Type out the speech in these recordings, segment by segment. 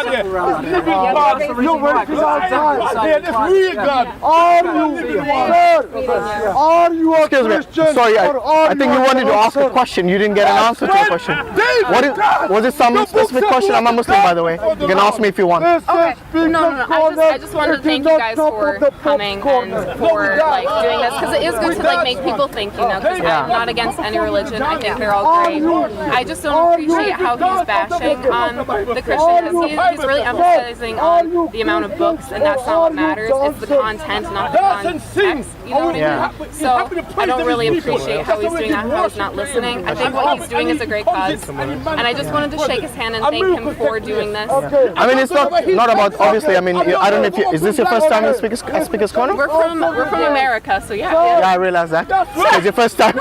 God here. Your word is outside. It's real God. Are you a Christian? Sorry, I think you wanted to ask a question. You didn't get an answer to your question. Was it some specific question? I'm a Muslim, by the way. You can ask me if you want. Okay. No. I just wanted to thank you guys for coming and for like doing this, because it is good to like make people think, because I'm not against any religion. I think they're all great. I just don't appreciate how he's bashing on the Christians. He's really emphasizing on the amount of books, and that's not what matters. It's the content, not the context. You know what I mean? So I don't really appreciate how he's doing that, how he's not listening. I think what he's doing is a great cause, and I just wanted to shake his hand and thank him for doing this. I mean, it's not about, obviously, I mean, I don't know if you, is this your first time in Speaker's Corner? We're from America, so yeah. Yeah, I realize that. It's your first time.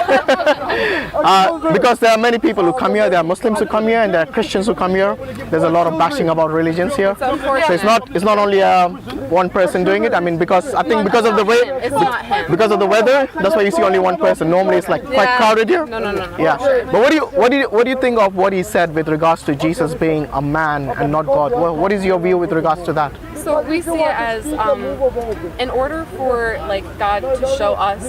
Because there are many people who come here, there are Muslims who come here, and there are Christians who come here. There's a lot of bashing about religions here. So it's not only one person doing it. I mean, because I think because of the way, because of the weather, that's why you see only one person. Normally it's like quite crowded here. No. Yeah. But what do you think of what he said with regards to Jesus being a man and not God? What is your view with regards to that? So we see it as, in order for like God to show us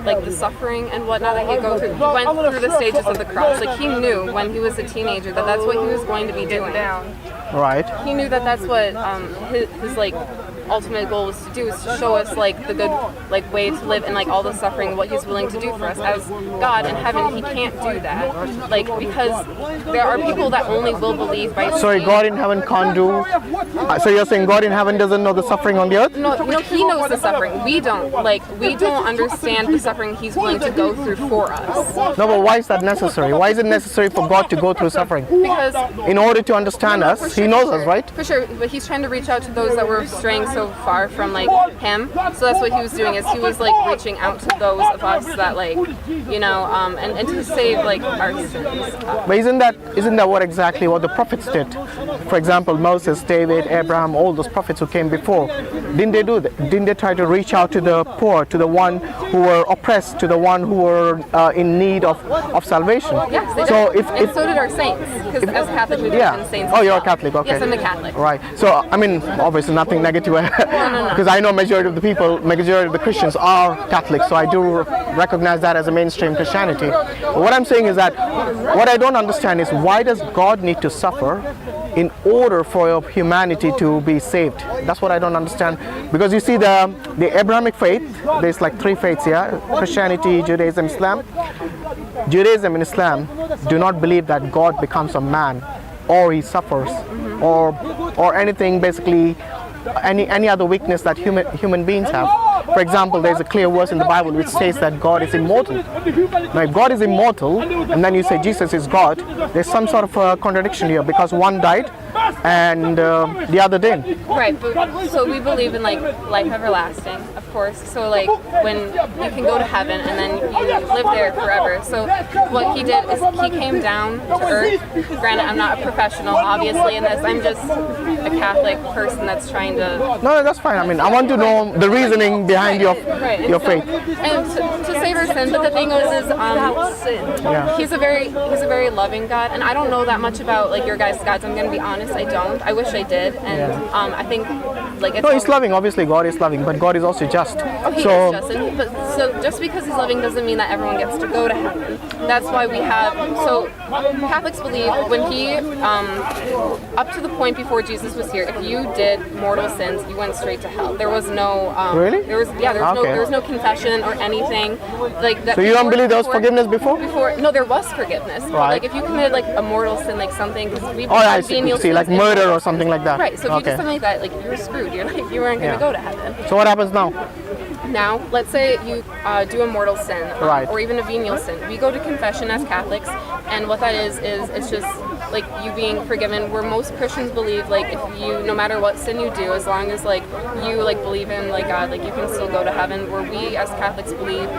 like the suffering and whatnot that he goes through, he went through the stages of the cross. Like he knew when he was a teenager that that's what he was going to be doing. Right. He knew that that's what his like ultimate goal was to do, is to show us like the good like way to live and like all the suffering, what he's willing to do for us. As God in heaven, he can't do that, like, because there are people that only will believe by Sorry, God in heaven can't do. So you're saying God in heaven doesn't know the suffering on the earth? No, he knows the suffering. We don't. Like, we don't understand the suffering he's willing to go through for us. No, but why is that necessary? Why is it necessary for God to go through suffering? Because in order to understand us, he knows us, right? For sure, but he's trying to reach out to those that were straying so far from like him. So that's what he was doing, is he was like reaching out to those of us that like, and to save like our sins. But isn't that what exactly what the prophets did? For example, Moses, David, Abraham, all those prophets who came before, didn't they do that? Didn't they try to reach out to the poor, to the one who were oppressed, to the one who were in need of salvation? Yes, they did. And so did our saints, because as Catholic we believe in saints. Oh, you're a Catholic, okay. Yes, I'm a Catholic. Right. So I mean, obviously nothing negative, because I know majority of the Christians are Catholics, so I do recognize that as a mainstream Christianity. But what I'm saying is that what I don't understand is, why does God need to suffer in order for humanity to be saved? That's what I don't understand. Because you see the Abrahamic faith, there's like three faiths here: Christianity, Judaism, Islam. Judaism and Islam do not believe that God becomes a man, or he suffers, or anything, basically any other weakness that human beings have. For example, there's a clear verse in the Bible which says that God is immortal. Now, if God is immortal, and then you say Jesus is God, there's some sort of a contradiction here, because one died and the other didn't. Right, but so we believe in like life everlasting, of course. So like when you can go to heaven and then you live there forever. So what he did is he came down to earth. Granted, I'm not a professional, obviously, in this. I'm just a Catholic person that's trying to. No, that's fine. I mean, I want to know the reasoning behind your faith. And to save our sin. But the thing is he's a very loving God, and I don't know that much about like your guys' gods. I'm gonna be honest. I don't. I wish I did, and I think like it's. No, he's loving. Obviously, God is loving, but God is also just. Oh, he is just. So just because he's loving doesn't mean that everyone gets to go to heaven. That's why we have. So Catholics believe when he, up to the point before Jesus was here, if you did mortal sins, you went straight to hell. There was no. Really? There was no confession or anything like that. So you don't believe there was forgiveness before? No, there was forgiveness. Right. Like if you committed like a mortal sin, like something, because we. I see, like murder or something like that. Right. So if you did something like that, like you're screwed. You weren't going to go to heaven. So what happens now? Now, let's say you do a mortal sin, right, or even a venial sin. We go to confession as Catholics, and what that is it's just like you being forgiven. Where most Christians believe, like if you, no matter what sin you do, as long as like you like believe in like God, like you can still go to heaven. Where we as Catholics believe,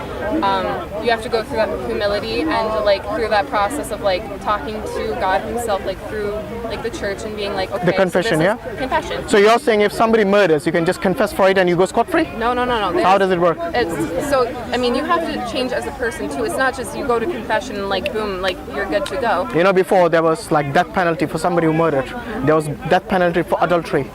you have to go through that humility and like through that process of like talking to God Himself, like through like the church and being like, okay, the confession, so confession. So you're saying if somebody murders, you can just confess for it and you go scot-free? No. How does it work? So I mean, you have to change as a person too. It's not just you go to confession and like boom, like you're good to go. Before there was like like death penalty for somebody who murdered. There was death penalty for adultery.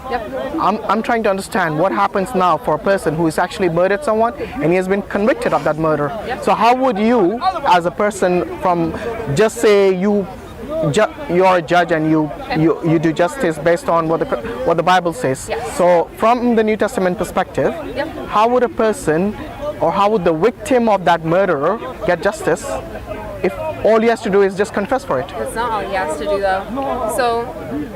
I'm trying to understand what happens now for a person who has actually murdered someone and he has been convicted of that murder. So how would you, as a person from, just say you're a judge and you do justice based on what the Bible says. So from the New Testament perspective, how would a person, or how would the victim of that murderer get justice if all he has to do is just confess for it? It's not all he has to do though. So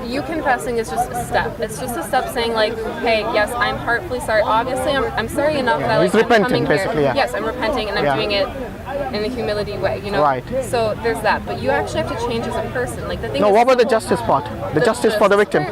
you confessing is just a step. It's just a step saying like, hey, yes, I'm heartfully sorry. Obviously, I'm sorry enough that like, he's repenting, I'm coming basically, here. Yes, I'm repenting and I'm doing it in a humility way, you know? Right. So there's that. But you actually have to change as a person. Like the thing No, is, what about the justice part? The justice for the victim?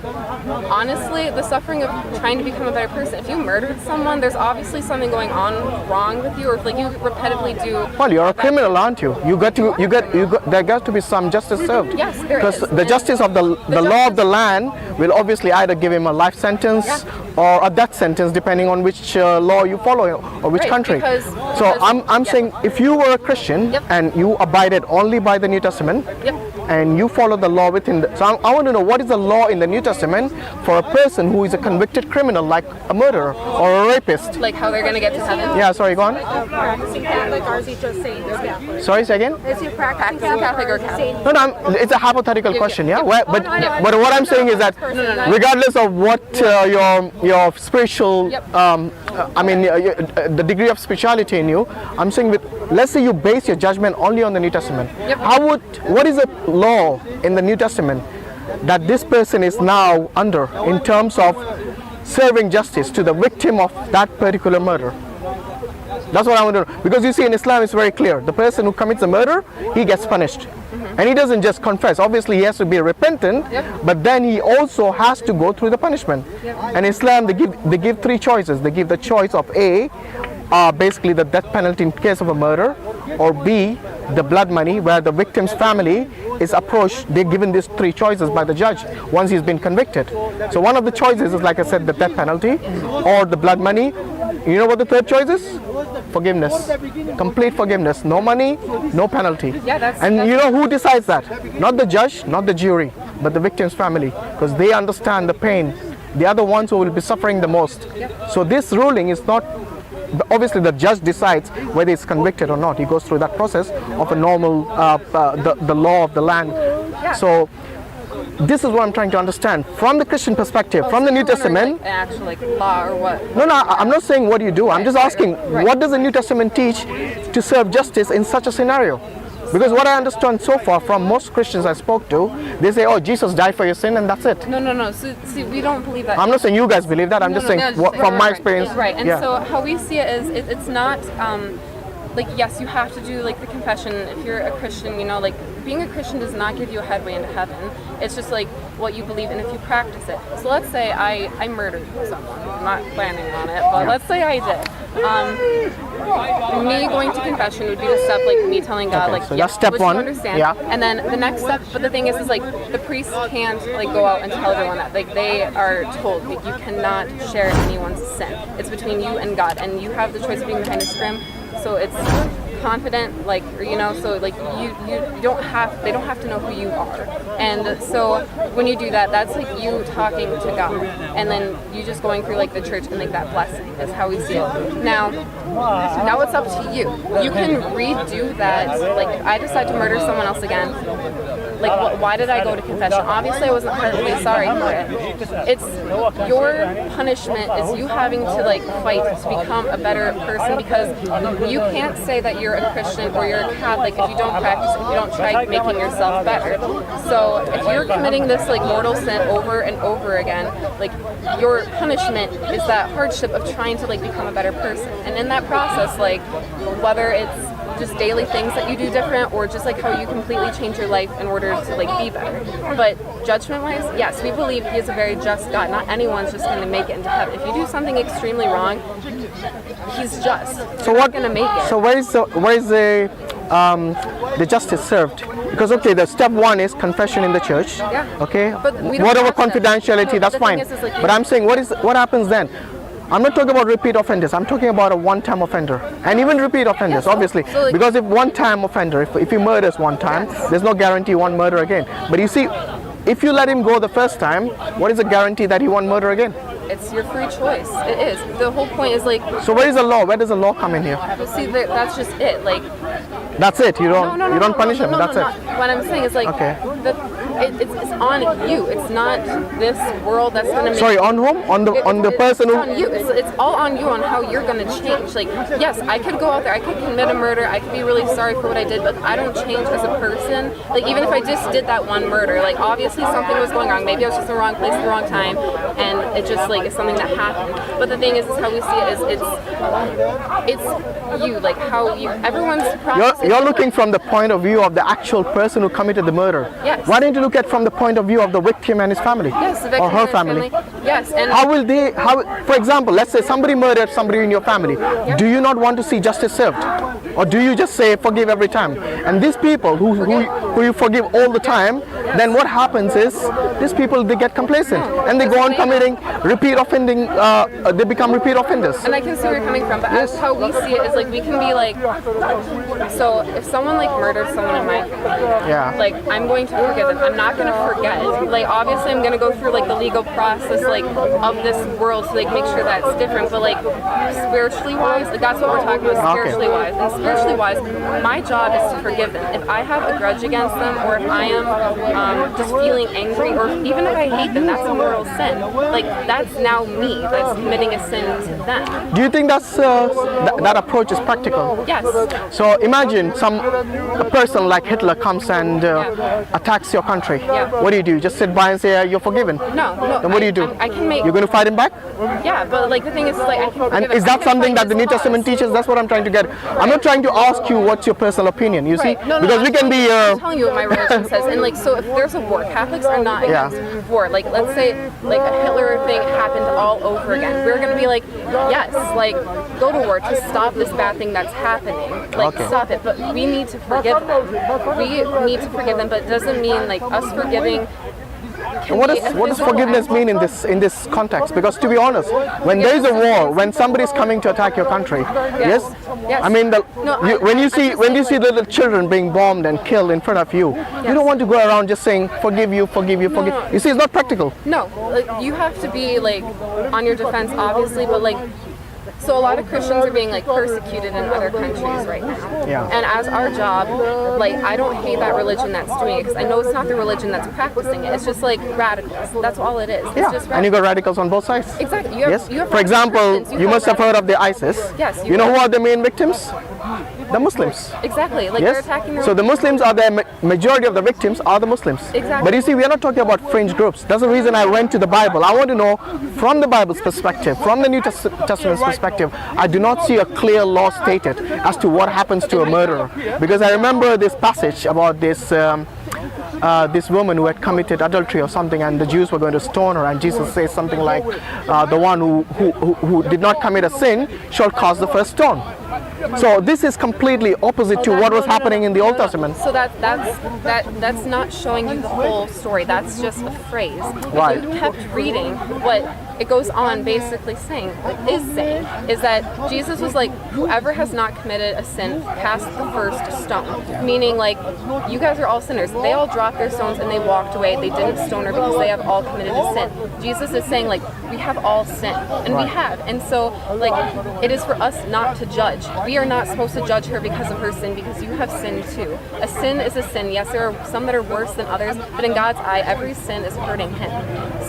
Honestly, the suffering of trying to become a better person. If you murdered someone, there's obviously something going on wrong with you, or if like you repetitively do. Well, you're a criminal, aren't you? There got to be some justice served. Yes, there is. Because the justice of the law of the land will obviously either give him a life sentence or a death sentence, depending on which law you follow or which country. So I'm saying, if you were a Christian and you abided only by the New Testament, and you follow the law within the, so I want to know, what is the law in the New Testament for a person who is a convicted criminal, like a murderer or a rapist? Like how they're going to get to heaven? Yeah, sorry, go on. Practicing Catholic, or is he just saying this Catholic? Sorry, say again? Is he practicing Catholic or Catholic? No, it's a hypothetical question, yeah? But what I'm saying is that regardless of what your spiritual, the degree of spirituality in you, I'm saying let's say you base your judgment only on the New Testament. What is the law in the New Testament that this person is now under in terms of serving justice to the victim of that particular murder? That's what I want to know. Because you see, in Islam it's very clear. The person who commits a murder, he gets punished. And he doesn't just confess. Obviously he has to be repentant, but then he also has to go through the punishment. And Islam, they give three choices. They give the choice of A, basically the death penalty in case of a murder, or B, the blood money, where the victim's family is approached. They're given these three choices by the judge once he's been convicted. So one of the choices is, like I said, the death penalty or the blood money. You know what the third choice is? Forgiveness. Complete forgiveness. No money, no penalty. And you know who decides that? Not the judge, not the jury, but the victim's family, because they understand the pain. They are the ones who will be suffering the most. So this ruling is not, obviously the judge decides whether it's convicted or not. He goes through that process of a normal, the law of the land. So this is what I'm trying to understand from the Christian perspective, from the New Testament. Like actual like law or what? No, I'm not saying what you do. I'm just asking, what does the New Testament teach to serve justice in such a scenario? Because what I understand so far from most Christians I spoke to, they say, oh, Jesus died for your sin and that's it. No. So, see, we don't believe that. I'm not saying you guys believe that. I'm just saying from my experience. Right. And so how we see it is, it's not like, yes, you have to do like the confession if you're a Christian, you know, like being a Christian does not give you a headway into heaven. It's just like what you believe in if you practice it. So let's say I murdered someone. I'm not planning on it, but let's say I did. Me going to confession would be the step, like me telling God, like, so that's step which one. You understand. And then the next step, but the thing is like the priest can't like go out and tell everyone that. Like they are told, like you cannot share anyone's sin. It's between you and God, and you have the choice of being behind a scrim. So it's confident, like, you know, so like you don't have, they don't have to know who you are. And so when you do that, that's like you talking to God, and then you just going through like the church and like that blessing is how we see it. Now it's up to you. You can redo that. Like I decide to murder someone else again. Like, why did I go to confession? Obviously, I wasn't heartily sorry for it. It's your punishment is you having to like fight to become a better person, because you can't say that you're a Christian or you're a Catholic if you don't practice, if you don't try making yourself better. So if you're committing this like mortal sin over and over again, like your punishment is that hardship of trying to like become a better person. And in that process, like whether it's just daily things that you do different, or just like how you completely change your life in order to like be better. But judgment wise, yes, we believe he is a very just God. Not anyone's just going to make it into heaven. If you do something extremely wrong, he's just. So you're not going to make it. So where is the justice served? Because okay, the step one is confession in the church. Okay, but whatever confidentiality, that's fine. But I'm saying, what happens then? I'm not talking about repeat offenders. I'm talking about a one-time offender, and even repeat offenders, obviously. So, like, because if one-time offender, if he murders one time, there's no guarantee he won't murder again. But you see, if you let him go the first time, what is the guarantee that he won't murder again? It's your free choice. It is. The whole point is like. So where is the law? Where does the law come in here? See, that's just it. Like. That's it. You don't punish him. That's it. What I'm saying is like. Okay. It's on you. It's not this world that's gonna make. Sorry, on whom? On the person who. It's on you. It's all on you on how you're gonna change. Like, yes, I could go out there. I could commit a murder. I could be really sorry for what I did, but I don't change as a person. Like, even if I just did that one murder, like obviously something was going wrong. Maybe I was just in the wrong place at the wrong time, and it just like is something that happened. But the thing is how we see it is it's you. Like how you. Everyone's. You're looking from the point of view of the actual person who committed the murder. Yes. Why don't you look at from the point of view of the victim and his family? Yes, the victim or her and his family. Yes, and for example, let's say somebody murdered somebody in your family. Do you not want to see justice served? Or do you just say forgive every time? And these people who you forgive all the time, then what happens is these people, they get complacent and they go on committing repeat offending, they become repeat offenders. And I can see where you're coming from, but as how we see it is like we can be like, so if someone like murdered someone in my family, like I'm going to forgive them. I'm not going to forget. Like obviously I'm going to go through like the legal process like of this world to like make sure that's different, but like spiritually wise, like that's what we're talking about, spiritually wise. And spiritually wise, my job is to forgive them. If I have a grudge against them, or if I am just feeling angry, or even if I hate them, that's a moral sin. Like that's now me that's committing a sin to them. Do you think that's that approach is practical? Yes. So imagine a person like Hitler comes and attacks your country. What do you do? Just sit by and say you're forgiven? No. Then what do you do? I can make. You're going to fight him back? Yeah, but like the thing is like I can. And is that something that the New Testament teaches? That's what I'm trying to get. I'm not trying to ask you what's your personal opinion. You see, because we can be. I'm telling you what my religion says, and like so, if there's a war, Catholics are not against war. Like let's say like a Hitler thing happened all over again, we're gonna be like, yes, like go to war to stop this bad thing that's happening. Like stop it. But we need to forgive them. We need to forgive them, but it doesn't mean like us forgiving. What does forgiveness mean in this context? Because to be honest, when there is a war, when somebody is coming to attack your country, yes. I mean, when you see little children being bombed and killed in front of you, you don't want to go around just saying forgive you, forgive you, forgive. You see, it's not practical. No, like you have to be like on your defense, obviously, but like. So a lot of Christians are being like persecuted in other countries right now. And as our job, like I don't hate that religion that's doing it because I know it's not the religion that's practicing it. It's just like radicals. That's all it is. It's just radicals. And you got radicals on both sides. Exactly. You have For example, you must have heard of the ISIS. Yes. You know who are the main victims? The Muslims. Exactly. Like they're attacking. So the Muslims are the majority of the victims are the Muslims. Exactly. But you see, we are not talking about fringe groups. That's the reason I went to the Bible. I want to know from the Bible's perspective, from the New Testament's perspective. I do not see a clear law stated as to what happens to a murderer. Because I remember this passage about this this woman who had committed adultery or something, and the Jews were going to stone her, and Jesus says something like, the one who did not commit a sin shall cast the first stone. So this is completely opposite to what was happening in the Old Testament. So that's not showing you the whole story. That's just a phrase. Right. If you kept reading what it goes on basically saying is that Jesus was like, whoever has not committed a sin, cast the first stone. Meaning like, you guys are all sinners. They all dropped their stones and they walked away. They didn't stone her because they have all committed a sin. Jesus is saying like, we have all sinned, and we have. And so like, it is for us not to judge. We are not supposed to judge her because of her sin, because you have sinned too. A sin is a sin. Yes, there are some that are worse than others, but in God's eye, every sin is hurting him.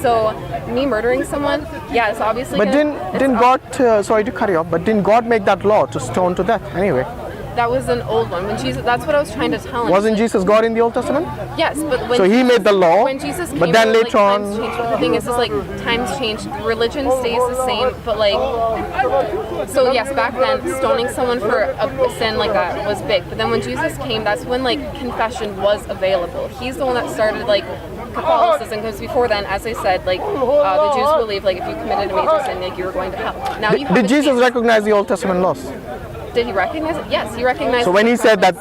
So me murdering someone, yeah, it's obviously. But didn't God? Sorry to cut you off, but didn't God make that law to stone to death anyway? That was an old one. When Jesus, that's what I was trying to tell him. Wasn't Jesus God in the Old Testament? Yes, but when so he made the law. When Jesus came, but then later on, times changed. But the thing is like times changed. Religion stays the same, but like, so yes, back then stoning someone for a sin like that was big. But then when Jesus came, that's when like confession was available. He's the one that started like Catholicism, because before then, as I said, like the Jews believed like if you committed a major sin, like you were going to hell. Now did Jesus recognize the Old Testament laws? Did he recognize it? Yes, he recognized. So when he said that,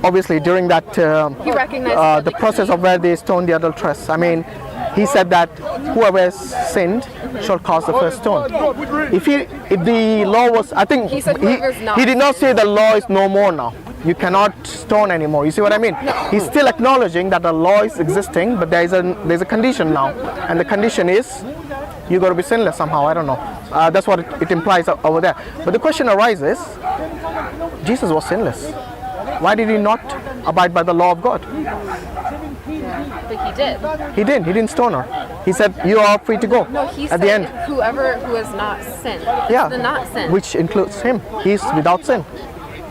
obviously during that he recognized the process of where they stoned the adulteress, I mean, he said that whoever has sinned shall cast the first stone. If the law was, I think He said whoever's not he did not say the law is no more now. You cannot stone anymore. You see what I mean? He's still acknowledging that the law is existing, but there's a condition now, and the condition is you got to be sinless somehow. I don't know. That's what it implies over there. But the question arises: Jesus was sinless. Why did he not abide by the law of God? But he did. He didn't. He didn't stone her. He said, "You are free to go." No, he at said the end. whoever who has not sinned. Yeah. The not sin. Which includes him. He's without sin.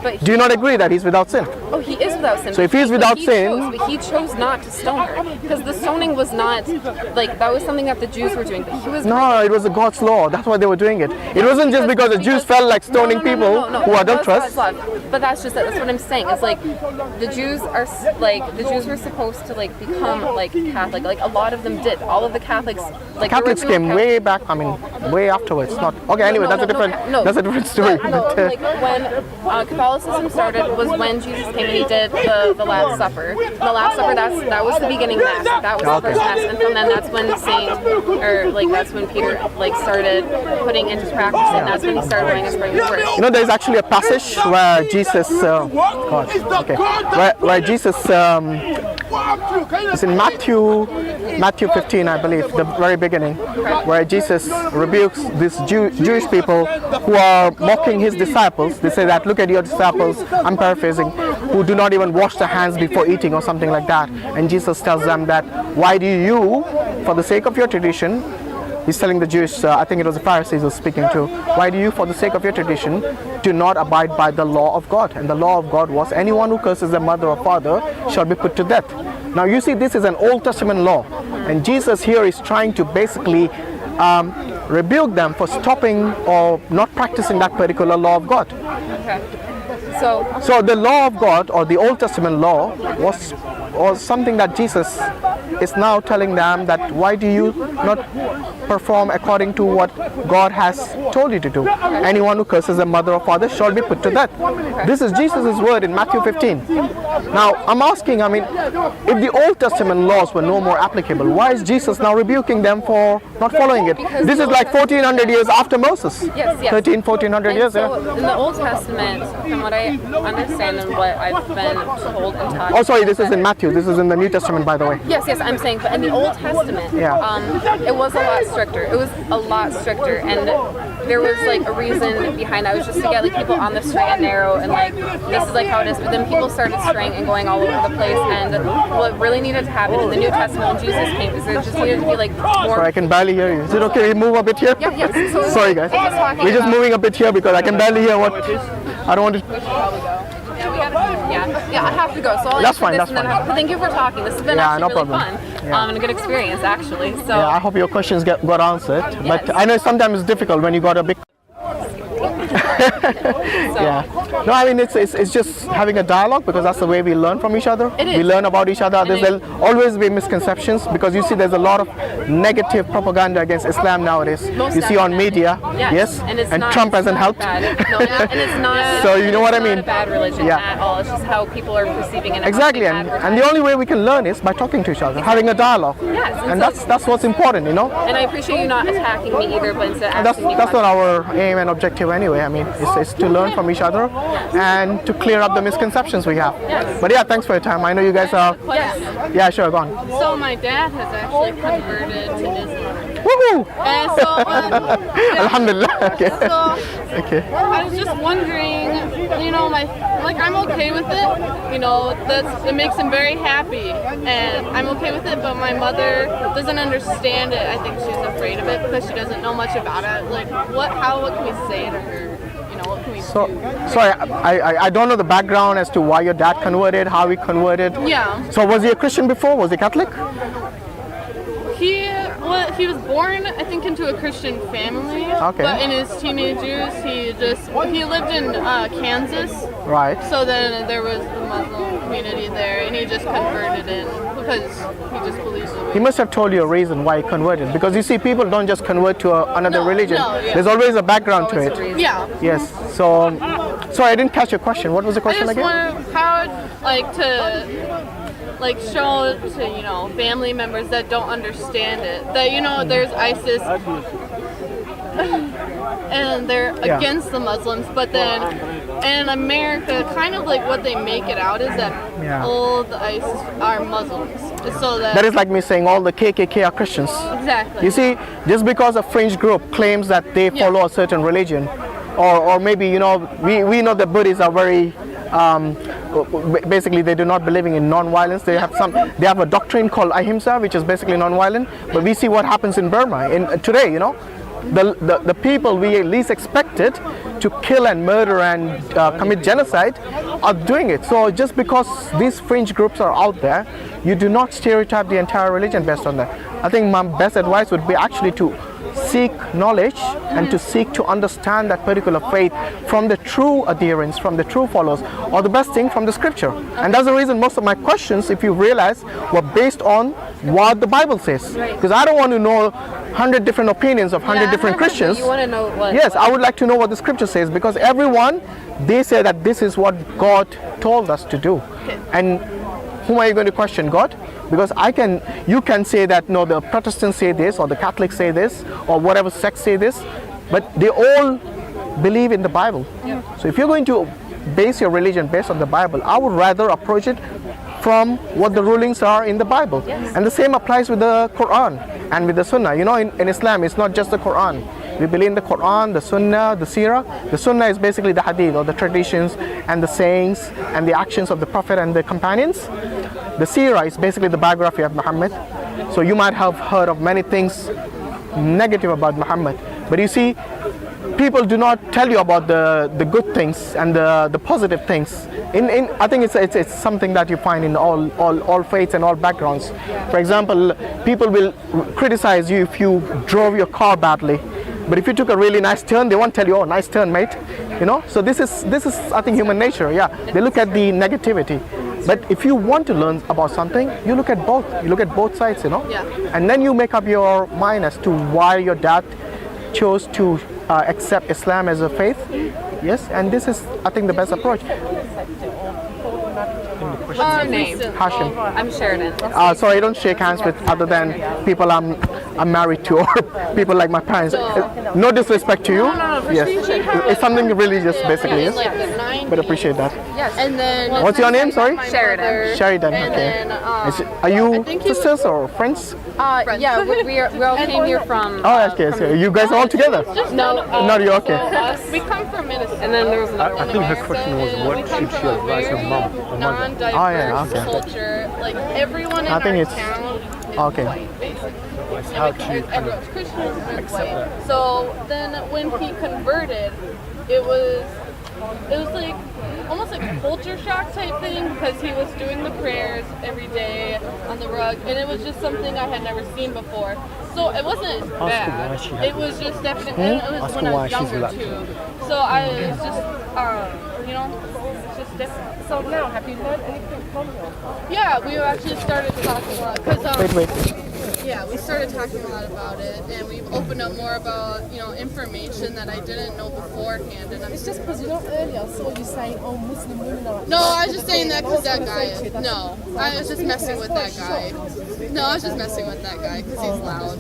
But Do you not agree that he's without sin? Oh, he is without sin. So if he's without sin- but he chose not to stone her because the stoning was not like that was something that the Jews were doing. But he was No, it was God's law. That's why they were doing it. It wasn't just because the Jews felt like stoning people who are adulterous. But that's just that's what I'm saying. It's like the Jews are the Jews were supposed to like become like Catholic. Like a lot of them did. All of the Catholics like Catholics came way back. I mean, way afterwards. Not okay. Anyway, that's a different. That's a different story. No, like when Catholicism started was when Jesus came and he did the Last Supper. The Last Supper, that was the beginning mass. That was the first mass, and from then that's when that's when Peter like started putting into practice, and that's when he started writing his spring word. You know, there's actually a passage where Jesus, where Jesus, it's in Matthew 15, I believe, the very beginning, where Jesus rebukes these Jewish people who are mocking his disciples. They say that, look at your disciples, I'm paraphrasing, who do not even wash their hands before eating or something like that. And Jesus tells them that, why do you, for the sake of your tradition, he's telling the Jewish, I think it was the Pharisees he was speaking to, why do you, for the sake of your tradition, do not abide by the law of God? And the law of God was, anyone who curses their mother or father shall be put to death. Now you see, this is an Old Testament law, and Jesus here is trying to basically rebuke them for stopping or not practicing that particular law of God. Okay. So the law of God, or the Old Testament law, was something that Jesus is now telling them that why do you not perform according to what God has told you to do? Anyone who curses a mother or father shall be put to death. This is Jesus' word in Matthew 15. Now I'm asking, I mean, if the Old Testament laws were no more applicable, why is Jesus now rebuking them for not following it? This is like 1400 years after Moses. Yes. 1400 years. So in the Old Testament, from what I understand and what I've been told and taught. Oh, sorry, this is in Matthew. This is in the New Testament, by the way. Yes, I'm saying, but in the Old Testament, it was a lot stricter. It was a lot stricter, and there was like a reason behind that. It was just to get like people on the straight and narrow, and like this is like how it is. But then people started straying and going all over the place, and what really needed to happen in the New Testament when Jesus came is there just needed to be like more. Sorry, I can barely hear you. Is it okay we move a bit here? Yeah, yes. So sorry guys. We're just moving a bit here because I can barely hear what. I don't want to. Yeah, I have to go. So I'll That's fine. That's fine. But thank you for talking. This has been actually really fun. And a good experience, actually. So yeah, I hope your questions got answered. Yes. But I know sometimes it's difficult when you got a big. Yeah. No, I mean it's just having a dialogue because that's the way we learn from each other. It is. We learn about each other. There'll always be misconceptions because you see there's a lot of negative propaganda against Islam nowadays. You see on media. Yes. And Trump hasn't helped. No, and it's not. So you know what I mean? It's not a bad religion at all. It's just how people are perceiving it. Exactly, and the only way we can learn is by talking to each other, having a dialogue. Yes. And that's what's important, you know. And I appreciate you not attacking me either, but instead asking me that's not our aim and objective anyway. I mean, it's to learn from each other and to clear up the misconceptions we have. Yes. But yeah, thanks for your time. I know you guys are. Yes. Yeah, sure, go on. So my dad has actually converted to Islam. Woohoo! And so, Alhamdulillah. Okay. Okay. I was just wondering, you know, I'm okay with it. You know, it makes him very happy, and I'm okay with it. But my mother doesn't understand it. I think she's afraid of it because she doesn't know much about it. Like, what can we say to her? What can we do? Sorry, I don't know the background as to why your dad converted, how he converted. Yeah. So was he a Christian before? Was he Catholic? He was born, I think, into a Christian family. Okay. But in his teenage years, he lived in Kansas. Right. So then there was the Muslim community there, and he just converted in because he just believes in it. He must have told you a reason why he converted, because you see, people don't just convert to another religion. No, yeah. There's always a background to it. Yeah. Yes. So Sorry, I didn't catch your question. What was the I question just again? want how show to family members that don't understand it that there's ISIS and they're against the Muslims, but then in America, kind of like what they make it out is that all the ISIS are Muslims. So that is like me saying all the KKK are Christians. Exactly. You see, just because a fringe group claims that they follow a certain religion, or maybe we know that Buddhists are very basically they do not believing in non-violence. They have a doctrine called ahimsa, which is basically non-violent. But we see what happens in Burma today. The people we least expected to kill and murder and commit genocide are doing it. So just because these fringe groups are out there, you do not stereotype the entire religion based on that. I think my best advice would be actually to seek knowledge and to seek to understand that particular faith from the true adherents, from the true followers, or the best thing from the scripture. And that's the reason most of my questions, if you realize, were based on what the Bible says. Because I don't want to know 100 different opinions of 100 different Christians. You want to know what? Yes, I would like to know what the scripture says, because everyone, they say that this is what God told us to do. And whom are you going to question? God? Because you can say that no, the Protestants say this, or the Catholics say this, or whatever sect say this, but they all believe in the Bible. So if you're going to base your religion based on the Bible, I would rather approach it from what the rulings are in the Bible. And the same applies with the Quran and with the Sunnah. In Islam, it's not just the Quran. We believe in the Quran, the Sunnah, the Seerah. The Sunnah is basically the Hadith, or the traditions and the sayings and the actions of the Prophet and the companions. The Seerah is basically the biography of Muhammad. So you might have heard of many things negative about Muhammad. But you see, people do not tell you about the good things and the positive things. I think it's something that you find in all faiths and all backgrounds. For example, people will criticize you if you drove your car badly. But if you took a really nice turn, they won't tell you, "Oh, nice turn, mate." So this is I think human nature. Yeah, they look at the negativity. But if you want to learn about something, you look at both. You look at both sides, and then you make up your mind as to why your dad chose to accept Islam as a faith. Yes, and this is, I think, the best approach. What's your name? Hashim. I'm Sheridan. Sorry, I don't shake hands with other than people I'm married to, or people like my parents. No disrespect to you. Yes, it's something religious, basically. Yes, but appreciate that. Yes. And then What's your name? Sorry. Sheridan. Sheridan. Okay. Are you sisters or friends? Yeah, we all came here from. Oh, okay. So you guys are all together? No, Not you. Okay. we come from Minnesota. and then there was another. I think her question was, what should she advise her mom or mother? Non-diverse okay. culture. Like everyone in I think our it's- town is okay. white, basically. How to Everyone's Christian and white. So then when he converted, it was like almost like a culture shock type thing, because he was doing the prayers every day on the rug, and it was just something I had never seen before. So it wasn't bad. It was just definitely, and it was when I was younger too. So I was just, it's just different. So now, have you learned anything from him? Yeah, we actually started talking a lot, because Wait. yeah, we started talking a lot about it, and we've opened up more about information that I didn't know beforehand. And It's just because earlier I saw you saying, "Oh, Muslim women are." no, I was just saying that because that guy. No, I was just messing with that guy. No, I was just messing with that guy because he's loud.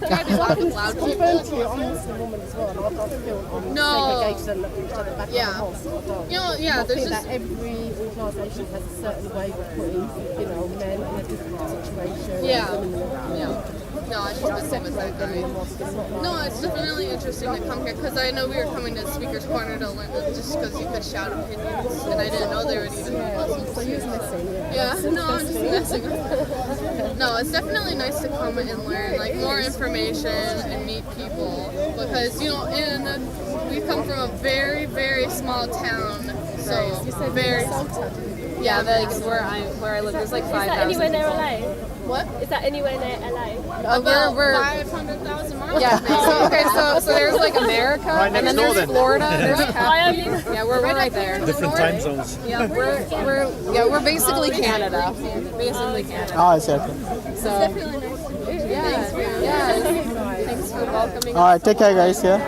Gotta be loud with loud Confirm people. to you, I'm a Muslim woman as well, and I don't feel No. segregation at each other back Yeah. on the mosque. I don't. Yeah, I there's think just that every organisation has a certain way of putting, men in a different situation. Yeah. Women in a yeah. No, I was just messing with that guy. No, it's definitely interesting to come here because I know we were coming to Speaker's Corner to learn just because you could shout opinions, and I didn't know there would even be Muslims. So you're missing, Yeah, no, I'm just messing with it. No, it's definitely nice to come and learn like more information and meet people because we come from a very, very small town, so very. Yeah, where I live, there's like 5,000. Anywhere near LA? What? Is that anywhere near LA? About we're 500,000 miles. yeah. So there's like America, and then there's Florida. There's yeah, we're right there. Different time zones. Yeah, we're basically Canada. Basically Canada. Oh, I see. Okay. So yeah. Thanks for welcoming. All right. Take care, guys. Yeah.